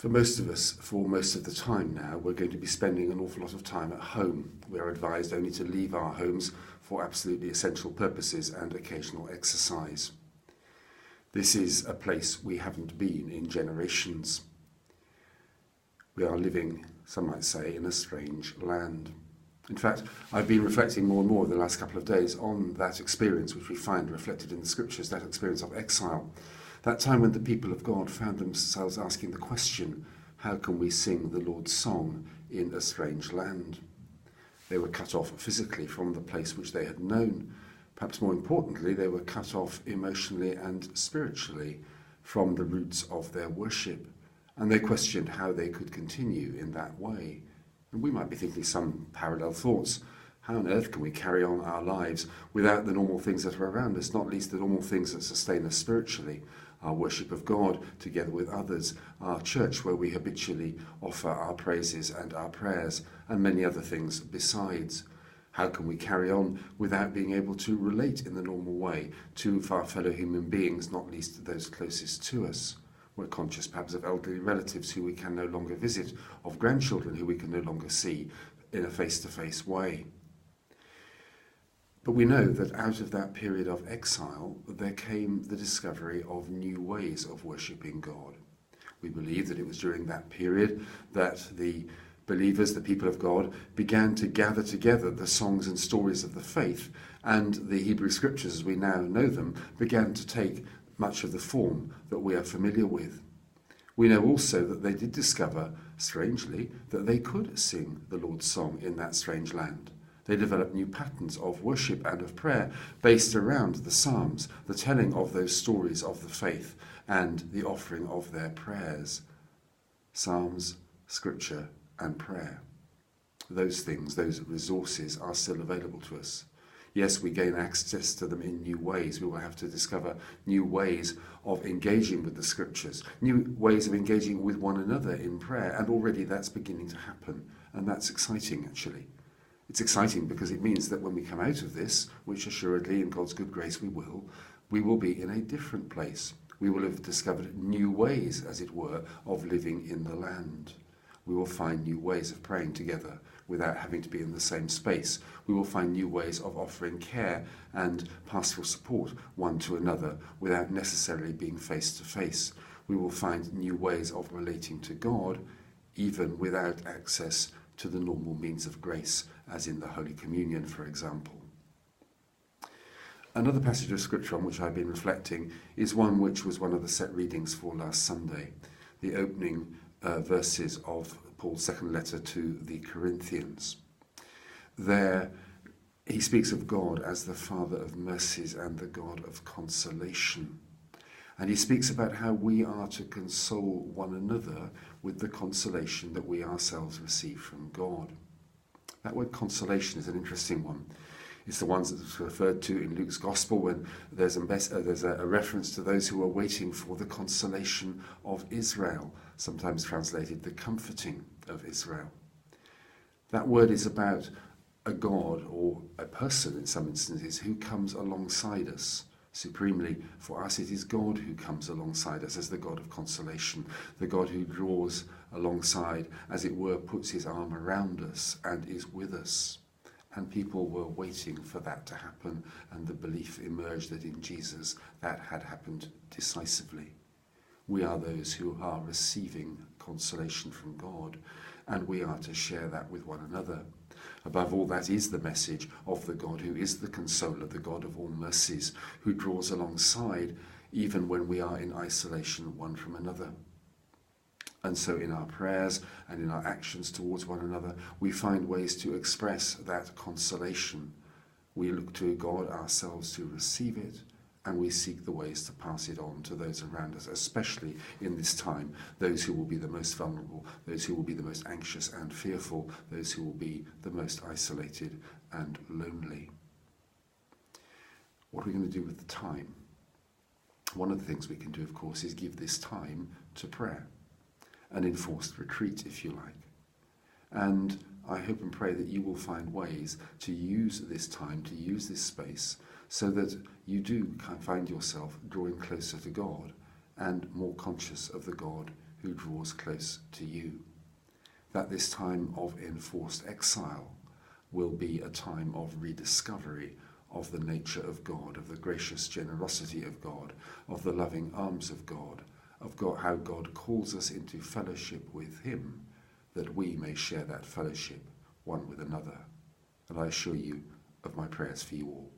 For most of us, for most of the time now, we're going to be spending an awful lot of time at home. We are advised only to leave our homes for absolutely essential purposes and occasional exercise. This is a place we haven't been in generations. We are living, some might say, in a strange land. In fact, I've been reflecting more and more the last couple of days on that experience which we find reflected in the scriptures, that experience of exile. That time when the people of God found themselves asking the question, how can we sing the Lord's song in a strange land? They were cut off physically from the place which they had known. Perhaps more importantly, they were cut off emotionally and spiritually from the roots of their worship. And they questioned how they could continue in that way. And we might be thinking some parallel thoughts. How on earth can we carry on our lives without the normal things that are around us, not least the normal things that sustain us spiritually? Our worship of God together with others, our church where we habitually offer our praises and our prayers, and many other things besides. How can we carry on without being able to relate in the normal way to our fellow human beings, not least those closest to us? We're conscious perhaps of elderly relatives who we can no longer visit, of grandchildren who we can no longer see in a face-to-face way. But we know that out of that period of exile, there came the discovery of new ways of worshipping God. We believe that it was during that period that the believers, the people of God, began to gather together the songs and stories of the faith, and the Hebrew scriptures, as we now know them, began to take much of the form that we are familiar with. We know also that they did discover, strangely, that they could sing the Lord's song in that strange land. They developed new patterns of worship and of prayer based around the Psalms, the telling of those stories of the faith and the offering of their prayers. Psalms, scripture and prayer. Those things, those resources are still available to us. Yes, we gain access to them in new ways. We will have to discover new ways of engaging with the scriptures, new ways of engaging with one another in prayer, and already that's beginning to happen, and that's exciting actually. It's exciting because it means that when we come out of this, which assuredly in God's good grace we will be in a different place. We will have discovered new ways, as it were, of living in the land. We will find new ways of praying together without having to be in the same space. We will find new ways of offering care and pastoral support one to another without necessarily being face to face. We will find new ways of relating to God even without access to the normal means of grace, as in the Holy Communion, for example. Another passage of scripture on which I've been reflecting is one which was one of the set readings for last Sunday, the opening verses of Paul's second letter to the Corinthians. There he speaks of God as the Father of mercies and the God of consolation. And he speaks about how we are to console one another with the consolation that we ourselves receive from God. That word consolation is an interesting one. It's the one that's referred to in Luke's Gospel when there's a reference to those who are waiting for the consolation of Israel, sometimes translated the comforting of Israel. That word is about a God or a person in some instances who comes alongside us. Supremely, for us, it is God who comes alongside us as the God of consolation, the God who draws alongside, as it were, puts his arm around us and is with us. And people were waiting for that to happen, and the belief emerged that in Jesus that had happened decisively. We are those who are receiving consolation from God, and we are to share that with one another. Above all, that is the message of the God who is the consoler, the God of all mercies, who draws alongside even when we are in isolation one from another. And so in our prayers and in our actions towards one another, we find ways to express that consolation. We look to God ourselves to receive it, and we seek the ways to pass it on to those around us, especially in this time, those who will be the most vulnerable, those who will be the most anxious and fearful, those who will be the most isolated and lonely. What are we going to do with the time? One of the things we can do, of course, is give this time to prayer, an enforced retreat, if you like. And I hope and pray that you will find ways to use this time, to use this space, so that you do find yourself drawing closer to God and more conscious of the God who draws close to you. That this time of enforced exile will be a time of rediscovery of the nature of God, of the gracious generosity of God, of the loving arms of God, how God calls us into fellowship with him, that we may share that fellowship one with another. And I assure you of my prayers for you all.